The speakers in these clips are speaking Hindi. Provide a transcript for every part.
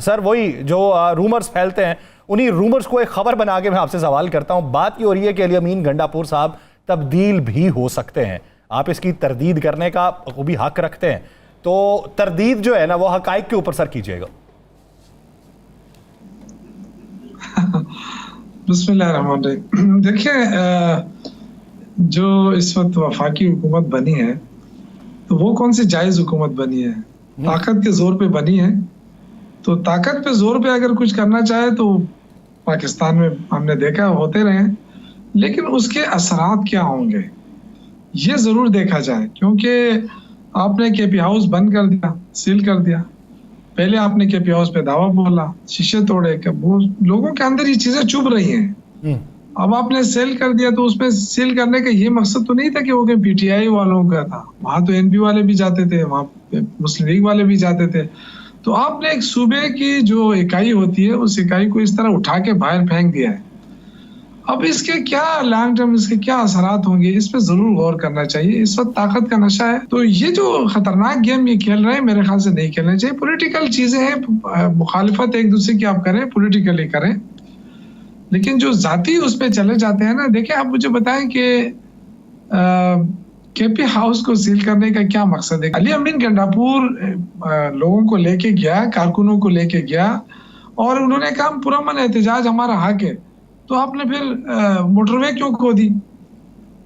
सर वही जो रूमर्स फैलते हैं, उन्हीं रूमर्स को एक खबर बना के मैं आपसे सवाल करता हूं। बात ये हो रही है कि अली अमीन गंडापुर साहब तब्दील भी हो सकते हैं। आप इसकी तरदीद करने का भी हक रखते हैं, तो तरदीद जो है ना वो हकाइक के ऊपर सर कीजिएगा। बिस्मिल्लाहिर्रहमानिर्रहीम। देखिए, जो इस वक्त वफाकी हुकूमत बनी है तो वो कौन सी जायज हुकूमत बनी है? ताकत के जोर पे बनी है। तो ताकत पे जोर पे अगर कुछ करना चाहे तो पाकिस्तान में हमने देखा होते रहे, लेकिन उसके असरात क्या होंगे ये जरूर देखा जाए। क्योंकि आपने केपी हाउस बंद कर दिया, सील कर दिया। पहले आपने केपी हाउस पे दावा बोला, शीशे तोड़े, वो लोगों के अंदर ये चीजें चुभ रही हैं। अब आपने सेल कर दिया, तो उसमें सील करने का ये मकसद तो नहीं था कि वो पीटीआई वालों का था। वहां तो एनपी वाले भी जाते थे, वहां मुस्लिम लीग वाले भी जाते थे। तो आपने एक सूबे की जो इकाई होती है उस इकाई को इस तरह उठा के बाहर फेंक दिया है। अब इसके क्या लॉन्ग टर्म, इसके क्या असरात होंगे, इस पे जरूर गौर करना चाहिए। इस वक्त ताकत का नशा है, तो ये जो खतरनाक गेम ये खेल रहे हैं मेरे ख्याल से नहीं खेलना चाहिए। पॉलिटिकल चीजें हैं, मुखालिफत एक दूसरे की आप करें, पॉलिटिकली करें, लेकिन जो जाती उसपे चले जाते हैं ना। देखिए, आप मुझे बताएं कि केपी हाउस को सील करने का क्या मकसद है? अली अमीन गंडापुर लोगों को लेके गया, कारकुनों को लेके गया, और उन्होंने कहा पुरअमन एहतजाज हमारा हक है। तो आपने फिर मोटरवे क्यों खो दी?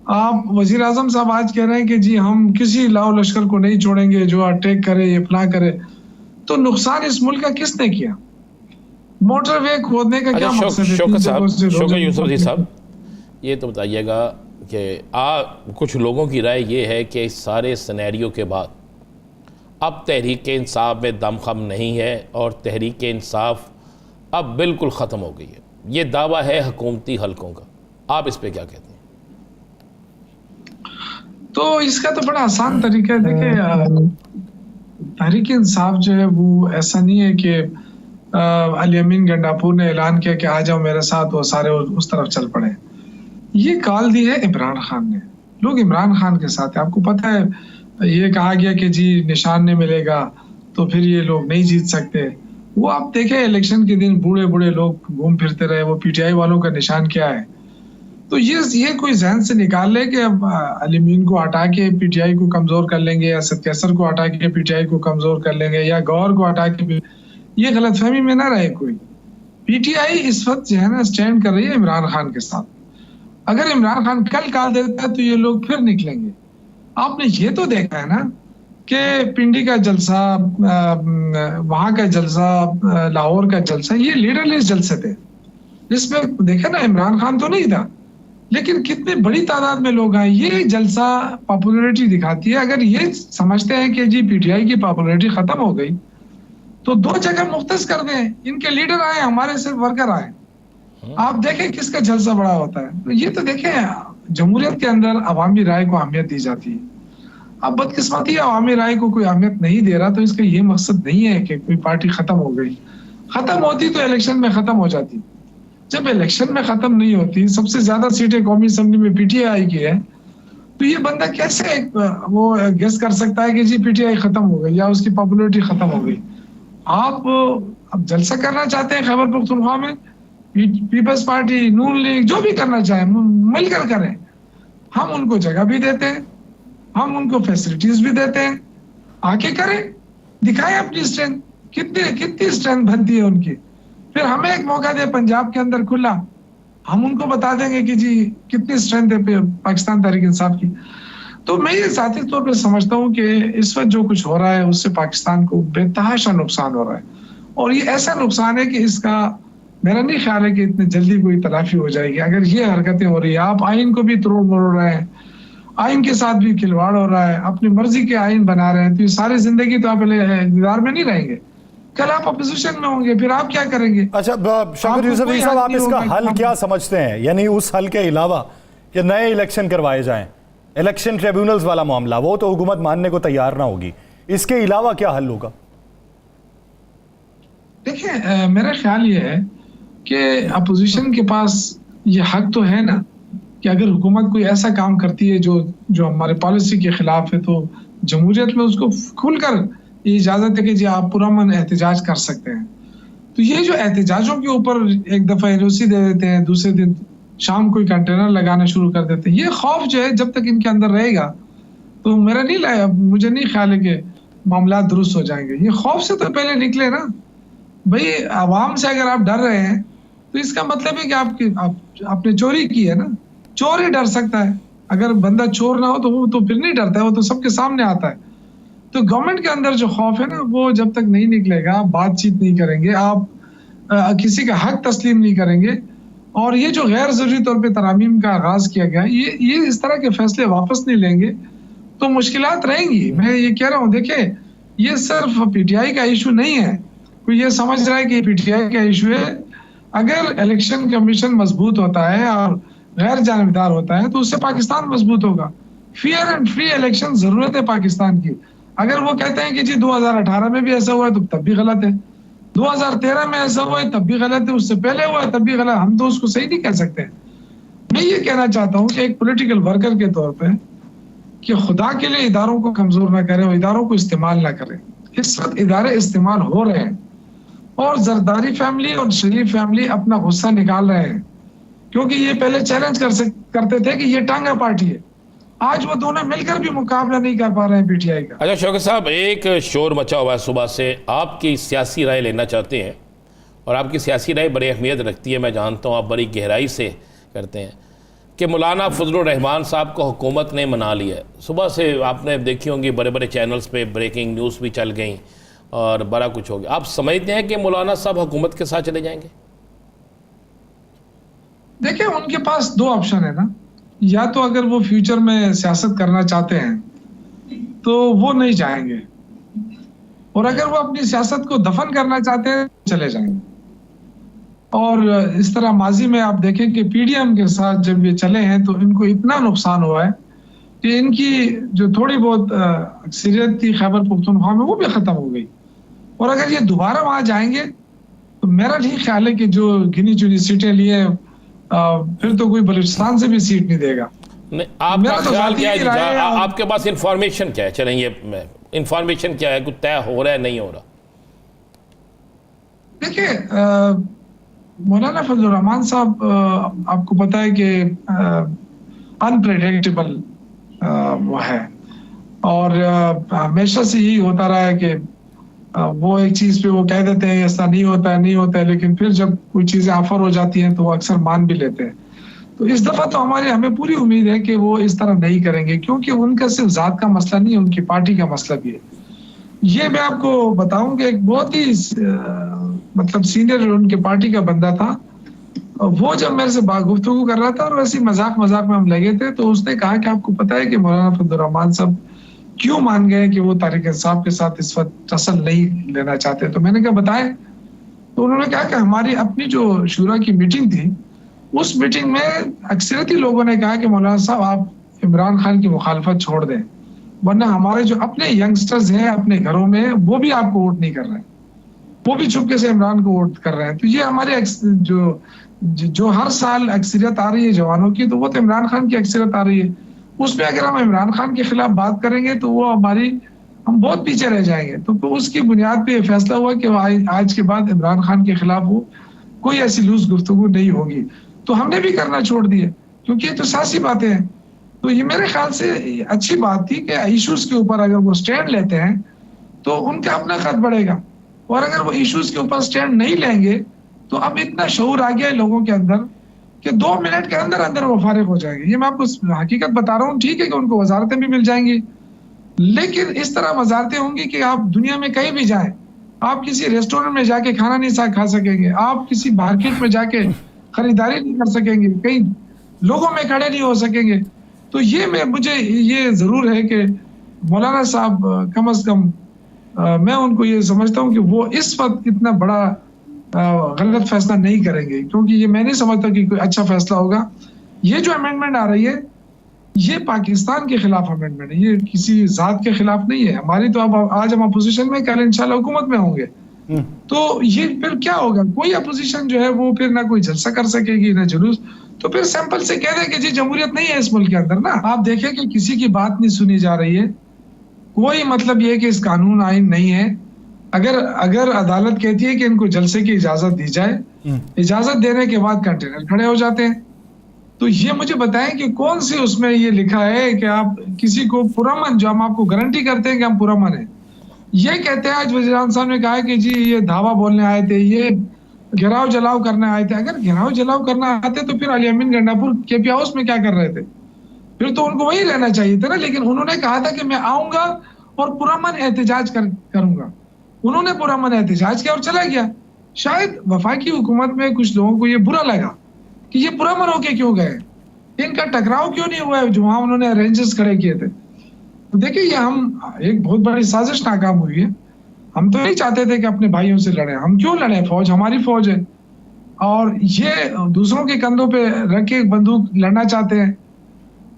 आप वजीर आजम साहब आज कह रहे हैं कि जी हम किसी लाओ लश्कर को नहीं छोड़ेंगे जो अटैक करे, ये फला करे। तो नुकसान इस मुल्क का किसने किया? मोटरवे खोदने का क्या मकसद है? शौकत यूसुफ जी साहब, ये तो बताइएगा कि कुछ लोगों की राय ये है कि इस सारे सिनेरियो के बाद अब तहरीक इंसाफ में दमखम नहीं है और तहरीक इंसाफ अब बिल्कुल ख़त्म हो गई है। ये दावा है हुकूमती हलकों का, आप इस पे क्या कहते हैं? तो इसका तो बड़ा आसान तरीका है। देखिए, तहरीक इंसाफ जो है वो ऐसा नहीं है कि अली अमीन गंडापुर ने ऐलान किया कि आ जाओ मेरे साथ, वो सारे उस तरफ चल पड़े। ये कॉल दी है इमरान खान ने। लोग इमरान खान के साथ है। आपको पता है, ये कहा गया कि जी निशान नहीं मिलेगा तो फिर ये लोग नहीं जीत सकते। वो आप देखें, इलेक्शन के दिन बूढ़े बूढ़े लोग घूम फिरते रहे। वो पीटीआई वालों का निशान क्या है? तो ये कोई जहन से निकाल ले कि अब अली अमीन को हटा के पीटीआई को कमजोर कर लेंगे, या सद कैसर को हटा के पीटीआई को कमजोर कर लेंगे, या गौर को हटा के। ये गलतफहमी में ना रहे कोई। पीटीआई इस वक्त जो है ना स्टैंड कर रही है इमरान खान के साथ। अगर इमरान खान कल कॉल देता है तो ये लोग फिर निकलेंगे। आपने ये तो देखा है ना कि पिंडी का जलसा, वहां का जलसा, लाहौर का जलसा, ये लीडरलेस जलसे थे। इसमें देखा ना, इमरान खान तो नहीं था, लेकिन कितनी बड़ी तादाद में लोग आए। ये जलसा पॉपुलैरिटी दिखाती है। अगर ये समझते हैं कि जी पीटीआई की पॉपुलैरिटी खत्म हो गई तो दो जगह मुख्तस कर दें, इनके लीडर आए, हमारे सिर्फ वर्कर आए। आप देखें किसका जलसा बड़ा होता है। तो ये तो देखें, जमहूरियत के अंदर अवामी राय को अहमियत दी जाती है। अब बदकिस्मती अवामी राय को कोई अहमियत नहीं दे रहा, तो इसका ये मकसद नहीं है कि कोई पार्टी खत्म हो गई। खत्म होती तो इलेक्शन में खत्म हो जाती। जब इलेक्शन में खत्म नहीं होती, सबसे ज्यादा सीटें कौमी असेंबली में पीटीआई की है, तो ये बंदा कैसे वो गेस कर सकता है कि जी पीटीआई खत्म हो गई या उसकी पॉपुलैरिटी खत्म हो गई? आप अब जलसा करना चाहते हैं खैबर पख्तूनख्वा में, पीपल्स पार्टी, नून लीग, जो भी करना चाहे मिलकर करें। हम उनको जगह भी देते हैं, हम उनको फैसिलिटीज भी देते हैं। आके करें, दिखाएं अपनी स्ट्रेंथ, कितनी स्ट्रेंथ बनती है उनकी। फिर हमें एक मौका दे पंजाब के अंदर खुला, हम उनको बता देंगे कि जी कितनी स्ट्रेंथ है पाकिस्तान तहरीक इंसाफ की। तो मैं ये जाती तौर पर समझता हूँ कि इस वक्त जो कुछ हो रहा है उससे पाकिस्तान को बेतहाशा नुकसान हो रहा है, और ये ऐसा नुकसान है कि इसका मेरा नहीं ख्याल है कि इतनी जल्दी कोई तलाफी हो जाएगी। अगर ये हरकतें हो रही है, आप आइन को भी तोड़ मरोड़ रहे हैं, आइन के साथ भी खिलवाड़ हो रहा है, अपनी मर्जी के आइन बना रहे हैं, तो ये सारी जिंदगी तो आप इक़्तिदार में नहीं रहेंगे, कल आप अपोजिशन में होंगे, फिर आप क्या करेंगे? अच्छा शौकत यूसुफ जी साहब, आप इसका हल क्या समझते हैं? यानी उस हल के अलावा कि नए इलेक्शन करवाए जाएं, इलेक्शन ट्रिब्यूनल्स वाला मामला, वो तो हुकूमत मानने को तैयार ना होगी, इसके अलावा क्या हल होगा? देखिए, मेरा ख्याल ये है कि अपोजिशन के पास ये हक तो है ना कि अगर हुकूमत कोई ऐसा काम करती है जो हमारे पॉलिसी के खिलाफ है, तो जमहूरियत में उसको खुलकर ये इजाजत है कि जी आप पुरअमन एहतजाज कर सकते हैं। तो ये जो एहतजाजों के ऊपर एक दफा एनओसी दे देते हैं, दूसरे दिन शाम कोई कंटेनर लगाना शुरू कर देते हैं, ये खौफ जो है जब तक इनके अंदर रहेगा तो मुझे नहीं ख्याल है कि मामला दुरुस्त हो जाएंगे। ये खौफ से तो पहले निकले ना भाई। आवाम से अगर आप डर रहे हैं तो इसका मतलब है कि आपने चोरी की है ना। चोर ही डर सकता है, अगर बंदा चोर ना हो तो वो तो फिर नहीं डरता है, वो तो सबके सामने आता है। तो गवर्नमेंट के अंदर जो खौफ है ना, वो जब तक नहीं निकलेगा, आप बातचीत नहीं करेंगे, आप किसी का हक तस्लीम नहीं करेंगे, और ये जो गैर जरूरी तौर पे तरामीम का आगाज किया गया, ये इस तरह के फैसले वापस नहीं लेंगे तो मुश्किलात रहेंगी। मैं ये कह रहा हूँ, देखिए ये सिर्फ पीटीआई का इशू नहीं है। कोई ये समझ रहा है कि पीटीआई का इशू है। अगर इलेक्शन कमीशन मजबूत होता है और गैर जानिबदार होता है तो उससे पाकिस्तान मजबूत होगा। फेयर एंड फ्री इलेक्शन जरूरत है पाकिस्तान की। अगर वो कहते हैं कि जी 2018 में भी ऐसा हुआ है तो तब भी गलत है, 2013 में ऐसा हुआ है तब भी गलत है, उससे पहले हुआ है तब भी गलत, हम तो उसको सही नहीं कह सकते। मैं ये कहना चाहता हूँ कि एक पॉलिटिकल वर्कर के तौर पे कि खुदा के लिए इदारों को कमजोर ना करें और इदारों को इस्तेमाल ना करें। इस वक्त इदारे इस्तेमाल हो रहे हैं और जरदारी फैमिली और शरीफ फैमिली अपना गुस्सा निकाल रहे हैं, क्योंकि ये पहले चैलेंज करते थे कि ये टांगा पार्टी है। आज वो दोनों मिलकर भी मुकाबला नहीं कर पा रहे हैं पीटीआई का। अच्छा शौकत साहब, एक शोर मचा हुआ है सुबह से, आपकी सियासी राय लेना चाहते हैं और आपकी सियासी राय बड़ी अहमियत रखती है, मैं जानता हूँ आप बड़ी गहराई से करते हैं, कि मौलाना फजलुर रहमान साहब को हुकूमत ने मना लिया है। सुबह से आपने देखी होंगी बड़े बड़े चैनल्स पे ब्रेकिंग न्यूज़ भी चल गई और बड़ा कुछ हो गया। आप समझते हैं कि मौलाना साहब हुकूमत के साथ चले जाएंगे? देखिए उनके पास दो ऑप्शन है ना, या तो अगर वो फ्यूचर में सियासत करना चाहते हैं तो वो नहीं जाएंगे, और अगर वो अपनी सियासत को दफन करना चाहते हैं चले जाएंगे। और इस तरह माजी में आप देखें कि पीडीएम के साथ जब ये चले हैं तो इनको इतना नुकसान हुआ है कि इनकी जो थोड़ी बहुत अक्सरियत थी खैबर पख्तूनख्वा में वो भी खत्म हो गई। और अगर ये दोबारा वहां जाएंगे तो मेरा नहीं ख्याल है कि जो गिनी चुनी सीटें लिए फिर तो कोई बलूचिस्तान से भी सीट नहीं देगा। नहीं, आपका ख्याल क्या है? आपके पास इंफॉर्मेशन क्या है? चलें ये इंफॉर्मेशन क्या है, कुछ तय हो रहा है नहीं हो रहा? देखिए मौलाना फजलुर रहमान साहब आपको पता है कि अनप्रेडिक्टेबल वो है, और हमेशा से यही होता रहा है कि वो एक चीज पे वो कह देते हैं ऐसा नहीं होता है, लेकिन फिर जब कोई चीजें ऑफर हो जाती हैं तो वो अक्सर मान भी लेते हैं। तो इस दफा तो हमें पूरी उम्मीद है कि वो इस तरह नहीं करेंगे, क्योंकि उनका सिर्फ जात का मसला नहीं है, उनकी पार्टी का मसला भी है। ये मैं आपको बताऊं कि एक बहुत ही मतलब सीनियर उनके पार्टी का बंदा था, वो जब मेरे से गुफ्तगू कर रहा था और वैसे मजाक में हम लगे थे, तो उसने कहा कि आपको पता है कि मौलाना फजलुर रहमान साहब क्यों मान गए कि वो तारिक इंसाफ के साथ इस वक्त टसल नहीं लेना चाहते? तो मैंने कहा बताएं। तो उन्होंने कहा कि हमारी अपनी जो शूरा की मीटिंग थी, उस मीटिंग में अक्सरियती लोगों ने कहा कि मौलाना साहब आप इमरान खान की मुखालफत छोड़ दें, वरना हमारे जो अपने यंगस्टर्स हैं अपने घरों में वो भी आपको वोट नहीं कर रहे हैं, वो भी चुपके से इमरान को वोट कर रहे हैं। तो ये हमारे जो हर साल अक्सरियत आ रही है जवानों की, तो वो तो इमरान खान की अक्सरियत आ रही है। उसमें अगर हम इमरान खान के खिलाफ बात करेंगे तो वो हम बहुत पीछे रह जाएंगे। तो उसकी बुनियाद पे ये फैसला हुआ कि आज के बाद इमरान खान के खिलाफ वो कोई ऐसी लूज गुफ्तगू नहीं होगी। तो हमने भी करना छोड़ दिया, क्योंकि ये तो सियासी बातें हैं। तो ये मेरे ख्याल से अच्छी बात थी कि इश्यूज के ऊपर अगर वो स्टैंड लेते हैं तो उनका अपना कद बढ़ेगा, और अगर वो इश्यूज के ऊपर स्टैंड नहीं लेंगे तो अब इतना शऊर आ गया है लोगों के अंदर कि 2 मिनट के अंदर वो फारिग हो जाएंगे। ये मैं आपको हकीकत बता रहा हूँ। ठीक है कि उनको वजारतें भी मिल जाएंगी, लेकिन इस तरह वजारतें होंगी कि आप दुनिया में कहीं भी जाएं, आप किसी रेस्टोरेंट में जाके खाना नहीं खा सकेंगे, आप किसी मार्केट में जाके खरीदारी नहीं कर सकेंगे, कई लोगों में खड़े नहीं हो सकेंगे। तो ये मुझे ये जरूर है कि मौलाना साहब कम अज कम मैं उनको ये समझता हूँ कि वो इस वक्त इतना बड़ा गलत फैसला नहीं करेंगे, क्योंकि ये मैं नहीं समझता कि कोई अच्छा फैसला होगा। ये जो अमेंडमेंट आ रही है ये पाकिस्तान के खिलाफ अमेंडमेंट है, ये किसी जात के खिलाफ नहीं है। हमारी तो अब आज हम अपोजिशन में, कल इंशाल्लाह हुकूमत में होंगे, तो ये फिर क्या होगा? कोई अपोजिशन जो है वो फिर ना कोई जलसा कर सकेगी ना जुलूस। तो फिर सिंपल से कह दें कि जी जमहूरियत नहीं है इस मुल्क के अंदर ना। आप देखें कि किसी की बात नहीं सुनी जा रही है, कोई मतलब ये कि इस कानून आइन नहीं है, अगर अदालत कहती है कि इनको जलसे की इजाजत दी जाए, इजाजत देने के बाद कंटेनर खड़े हो जाते हैं। तो ये मुझे बताएं कि कौन सी उसमें ये लिखा है कि आप किसी को पुरअमन, जो हम आपको गारंटी करते हैं कि हम पुरअमन है, ये कहते हैं। आज वज़ीर-ए-आज़म साहब ने कहा है कि जी ये धावा बोलने आए थे, ये घेराव जलाव करने आए थे। अगर घेराव जलाव करना आते तो फिर अली अमीन गंडापुर केपी हाउस में क्या कर रहे थे? फिर तो उनको वही रहना चाहिए था ना। लेकिन उन्होंने कहा था कि मैं आऊंगा और पुरअमन एहतजाज करूंगा। उन्होंने पुरअमन एहतजाज किया और चला गया। शायद वफाकी हुकूमत में कुछ लोगों को ये बुरा लगा कि ये पुरअमन होके क्यों गए, इनका टकराव क्यों नहीं हुआ है जो वहां उन्होंने अरेंजेस खड़े किए थे। तो देखिए ये हम एक बहुत बड़ी साजिश नाकाम हुई है। हम तो नहीं चाहते थे कि अपने भाइयों से लड़े, हम क्यों लड़े? फौज हमारी फौज है और ये दूसरों के कंधों पे रख के बंदूक लड़ना चाहते हैं।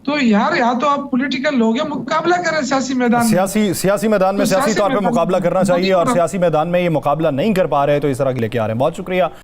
तो यार या तो आप पॉलिटिकल लोग हैं, मुकाबला करें सियासी मैदान में। सियासी मैदान में तो सियासी तौर पे मैदान मुकाबला करना चाहिए और सियासी मैदान में ये मुकाबला नहीं कर पा रहे तो इस तरह की लेके आ रहे हैं। बहुत शुक्रिया।